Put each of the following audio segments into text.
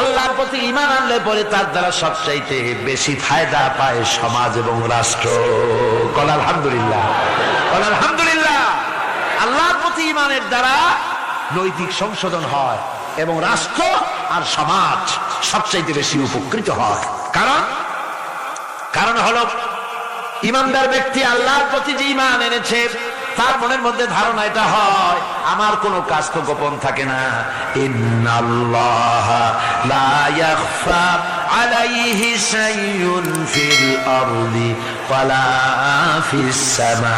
আল্লাহর প্রতি ঈমান আনলে পরে তার দ্বারা সবচাইতে বেশি ফায়দা পায় সমাজ এবং রাষ্ট্র। বল আলহামদুলিল্লাহ, বল আলহামদুলিল্লাহ। আল্লাহর প্রতি ঈমানের দ্বারা নৈতিক সংশোধন হয় এবং রাষ্ট্র আর সমাজ সবচাইতে বেশি উপকৃত হয়। কারণ হলো ঈমানদার ব্যক্তি আল্লাহর প্রতি যে ঈমান এনেছে তার মনের মধ্যে ধারণা এটা হয় আমার কোনো কাজ তো গোপন থাকে না। ইন্নাল্লাহা লা ইয়াখফা আলাইহি শাইউন ফিল আরদি ওয়ালা ফিস সামা।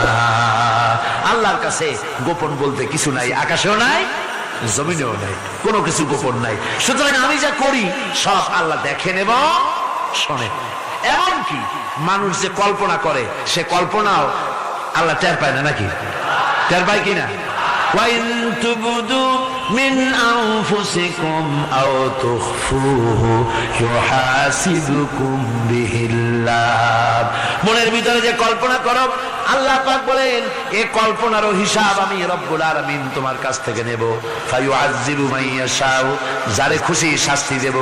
আল্লাহর কাছে গোপন বলতে কিছু নাই, আকাশেও নাই জমিনেও নাই, কোনো কিছু গোপন নাই। সুতরাং আমি যা করি সব আল্লাহ দেখেন এবং শোনেন। এমনকি মানুষ যে কল্পনা করে সে কল্পনাও আল্লাহ টের পায় না, নাকি টের পায় কিনা? وَإِن تُبْدُوا مِنْ أَنفُسِكُمْ أَوْ تُخْفُوهُ يُحَاسِبْكُم بِهِ اللَّهُ। মনের ভিতরে যে কল্পনা করো আল্লাহ পাক বলেন এই কল্পনারও হিসাব আমি রব্বুল আলামিন তোমার কাছ থেকে নেব। ফায়ুআযযিবু মান ইয়াশাউ, যারে খুশি শাস্তি দেব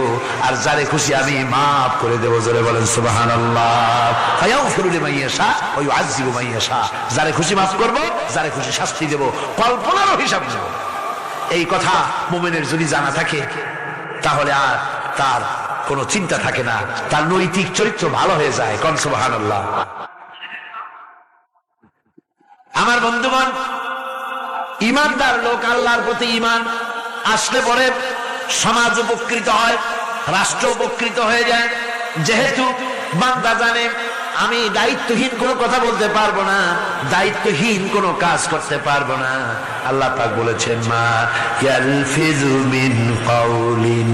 আর যারে খুশি আমি maaf করে দেব। জোরে বলেন সুবহানাল্লাহ। ফায়াগফিরু লিমান ইয়াশা ওয়া ইউআযযিবু মান ইয়াশা, যারে খুশি maaf করব, যারে খুশি শাস্তি দেব, কল্পনারও হিসাব নেব। এই কথা মুমিনের যদি জানা থাকে তাহলে আর তার কোনো চিন্তা থাকে না, তার নৈতিক চরিত্র ভালো হয়ে যায়। কোন সুবহানাল্লাহ। আমার বন্ধুগণ, ঈমানদার লোক আল্লাহর প্রতি ঈমান আসলে পরে সমাজ উপকৃত হয়, রাষ্ট্র উপকৃত হয়ে যায়। যেহেতু বান্দা জানে আমি দায়িত্বহীন কোনো কথা বলতে পারবো না, দায়িত্বহীন কোনো কাজ করতে পারবো না। আল্লাহ পাক বলেছেন মা ইয়ালফিযু মিন কাউলিন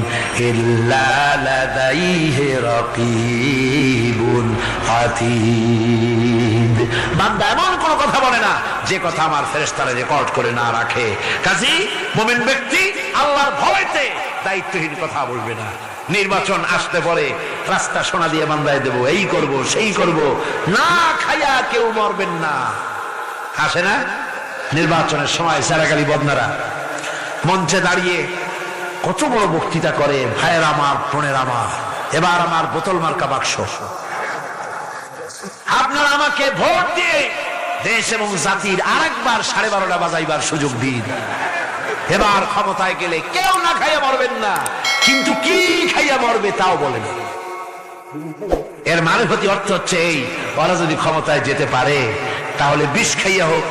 ইল্লা লাদাইহি রাকীবুন আতীদ। বান্দা এমন কোনো কথা বলে না যে কথা আমার ফেরেশতারা রেকর্ড করে না রাখে। কাজী মুমিন ব্যক্তি আল্লাহর ভয়তে দায়িত্বহীন কথা বলবে না। নির্বাচন আসতে পরে রাস্তা সোনা দিয়ে বান্দায় দেব, এই করব সেই করব, না খাইয়া কেউ মরবেন না। আসে না নির্বাচনের সময় সারাগালি বদনারা মঞ্চে দাঁড়িয়ে কত বড় বক্তৃতা করে, ভাইয়ের আমার বোনের আমার, এবার আমার বোতল মার্কা বাক্স, আপনারা আমাকে ভোট দিয়ে দেশ এবং জাতির আরেকবার 12:30 বাজাইবার সুযোগ দিন। এবার ক্ষমতায় গেলে কেউ না খাইয়া মরবেন না, কিন্তু কি খাইয়া মরবে তাও বলেন। এর মানে প্রতি অর্থ হচ্ছে এই, ওরা যদি ক্ষমতায় যেতে পারে তাহলে বিষ খাইয়া হোক,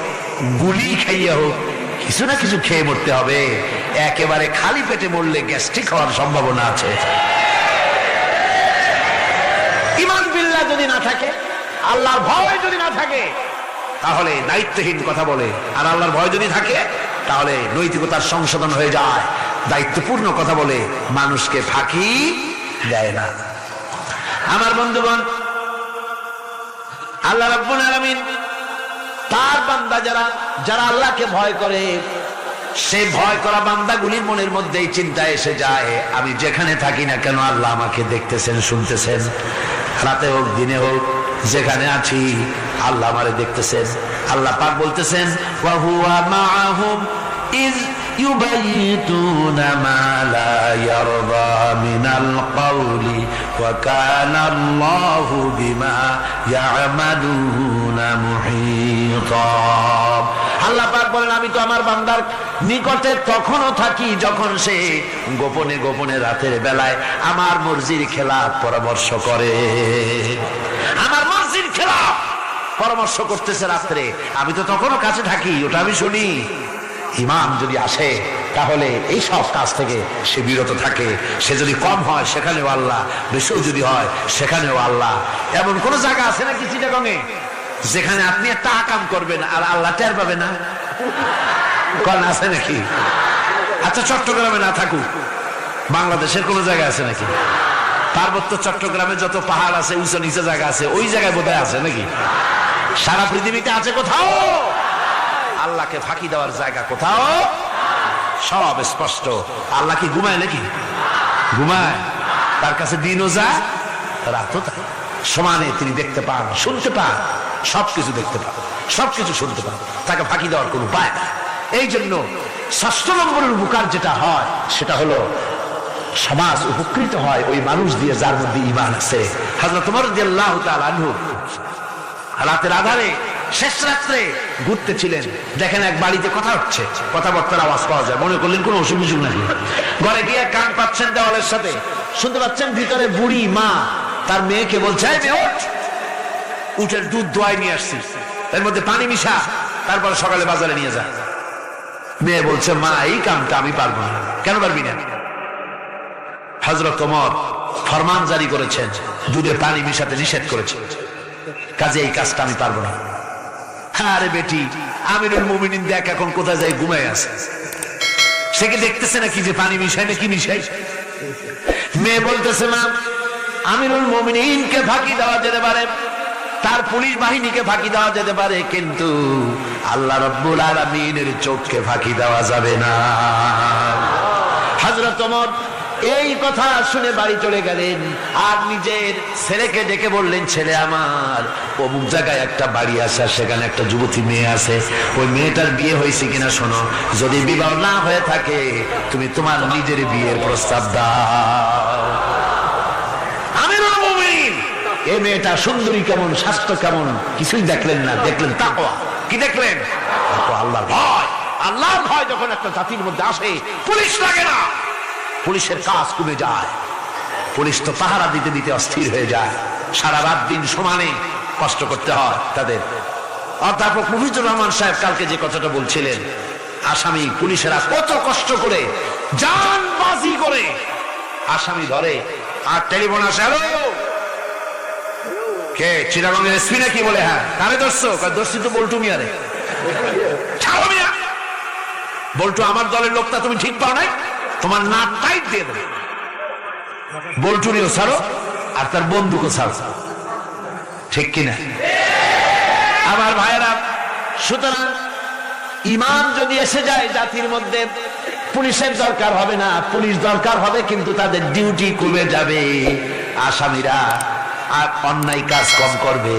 গুলি খাইয়া হোক, কিছু না কিছু খেয়ে মরতে হবে। একেবারে খালি পেটে মরলে গ্যাস্ট্রিক হওয়ার সম্ভাবনা আছে। ঈমান বিল্লাহ যদি না থাকে, আল্লাহর ভয় যদি না থাকে, তাহলে দায়িত্বহীন কথা বলে। আর আল্লাহর ভয় যদি থাকে তাহলে নৈতিকতার সংশোধন হয়ে যায়, দায়িত্বপূর্ণ কথা বলে, মানুষকে ফাঁকি দেয় না। আমার বন্ধুগণ, আল্লাহ রাব্বুল আলামিন তার বান্দা যারা আল্লাহকে ভয় করে, সে ভয় করা বান্দাগুলির মনের মধ্যেই চিন্তা এসে যায় আমি যেখানে থাকি না কেন আল্লাহ আমাকে দেখতেছেন, শুনতেছেন। রাতে হোক দিনে হোক যেখানে আছি আল্লাহ আমারে দেখতেছেন। আল্লাহ পাক বলতেছেন ওয়া হুয়া মাআহুম ইয ইউবাইতুনা মা লা ইয়ারদা মিনাল কওলি ওয়া কানা আল্লাহু বিমা ইয়ামালুনা মুহীতা। আল্লাহ পাক বলেন আমি তো আমার বান্দার নিকটে তখনও থাকি যখন সে গোপনে গোপনে রাতের বেলায় আমার মর্জির খেলাফ পরামর্শ করে। আমার মর্জির খেলাফ পরামর্শ করতেছে রাত্রে, আমি তো তখনও কাছে থাকি, ওটা আমি শুনি। ঈমান যদি আসে তাহলে এই সব কাজ থেকে সে বিরত থাকে। সে যদি কম হয় সেখানেও আল্লাহ, বেশিও যদি হয় সেখানেও আল্লাহ। এমন কোন জায়গা আছে নাকি চিটাগংয়ে যেখানে আপনি একটা আকাম করবেন আর আল্লাহ টের পাবে না? কোন আছে নাকি? আচ্ছা চট্টগ্রামে না থাকুক, বাংলাদেশের কোন জায়গা আছে নাকি? পার্বত্য চট্টগ্রামে যত পাহাড় আছে, উঁচু নিচে জায়গা আছে, ওই জায়গায় বোধহয় আছে নাকি? সারা পৃথিবীতে আছে কোথাও? আল্লাহকে ফাঁকি দেওয়ার জায়গা কোথাও? সব স্পষ্ট। আল্লাহ কি ঘুমায় নাকি? ঘুমায়? তার কাছে দিনও যায় রাতও তাই, সমানে তিনি দেখতে পান, শুনতে পান, সবকিছু দেখতে পান, সবকিছু শুনতে পান। তাকে ফাঁকি দেওয়ার কোন উপায় নাই। এই জন্য ৬ষ্ঠ নম্বরের উপকার যেটা হয় সেটা হলো সমাজ উপকৃত হয় ওই মানুষ দিয়ে যার মধ্যে ঈমান আছে। হযরত ওমর রাদিয়াল্লাহু তাআলা আনহু রাতের আধারে শেষ রাত্রে ঘুরতেছিলেন, দেখেন এক বাড়িতে কথা হচ্ছে, কথাবার্তার আওয়াজ পাওয়া যায়, মনে করলেন কোন অসুখ বিসুখ নাকি। ঘরে গিয়ে কান পাচ্ছেন দেওয়ালের সাথে, শুনতে পাচ্ছেন ভিতরে বুড়ি মা তার মেয়েকে বলছে, এই মেয়ে ওঠ, উটের দুধ দোয়াই নিয়ে আসছি, এর মধ্যে পানি মিশা, তারপর সকালে বাজারে নিয়ে যা। মেয়ে বলছে, মা এই কামটা আমি পারবো না। কেন পারবি না? হযরত ওমর ফরমান জারি করেছেন, দুধে পানি মিশাতে নিষেধ করেছেন, কাজে এই কাজটা আমি পারবো না। আরে বেটি, আমিরুল মুমিনিন দেখ এখন কোথায় যায়, ঘুমায় আছে, সে কি দেখতেছে নাকি যে পানি মিশাই নাকি মিশাই? মেয়ে বলতেছে, মা আমিরুল মুমিনিনকে ফাঁকি দেওয়া যেতে পারে, তার পুলিশ বাহিনীকে ফাঁকি দেওয়া যেতে পারে, কিন্তু আল্লাহ রাব্বুল আলামিনের চোখকে ফাঁকি দেওয়া যাবে না। হযরত ওমর এই কথা শুনে বাড়ি চলে গেলেন, আর নিজের ছেলেকে ডেকে বললেন, ছেলে আমার, অমুক জায়গায় একটা বাড়ি আছে, সেখানে একটা যুবতী মেয়ে আছে, ওই মেয়েটার বিয়ে হয়েছে কিনা শোনো, যদি বিবাহ না হয়ে থাকে তুমি তোমার নিজের বিয়ের প্রস্তাব দাও। আমিরুল মুমিনিন এই মেয়েটা সুন্দরী কেমন, স্বাস্থ্য কেমন কিছুই দেখলেন না, দেখলেন তাকওয়া। কি দেখলেন? আল্লাহর ভয়। আল্লাহর ভয় যখন একটা জাতির মধ্যে আসে, পুলিশ লাগে না, পুলিশের কাজ কমে যায়, পুলিশ তো পাহারা দিতে দিতে অস্থির হয়ে যায়, সারা রাত দিন সমানে কষ্ট করতে হয় তাদের। অধ্যাপক মুফিজুর রহমান সাহেব কালকে যে কথাটা বলছিলেন, আসামি পুলিশেরা কত কষ্ট করে জানবাজি করে আসামি ধরে, আর টেলিফোন আসে, হ্যালো কে, চিটাগংয়ের এসপি নাকি? বলে হ্যাঁ। কারে ধরছো? ধরছি তো বল্টু মিয়ারে। ছাড়ো মিয়া, বল্টু আমার দলের লোকটা, তুমি ঠিক পাও নাই, তোমার নাক টাইট দিয়ে দেবে। বল্টুরিও ছাড়ো আর তার বন্দুকও ছাড়ো, ঠিক কিনা? আমার ভাইয়েরা, সুতরাং ঈমান যদি এসে যায় জাতির মধ্যে, পুলিশের দরকার হবে না, পুলিশ দরকার হবে কিন্তু তাদের ডিউটি কমে যাবে, আসামিরা আর অন্যায় কাজ কম করবে।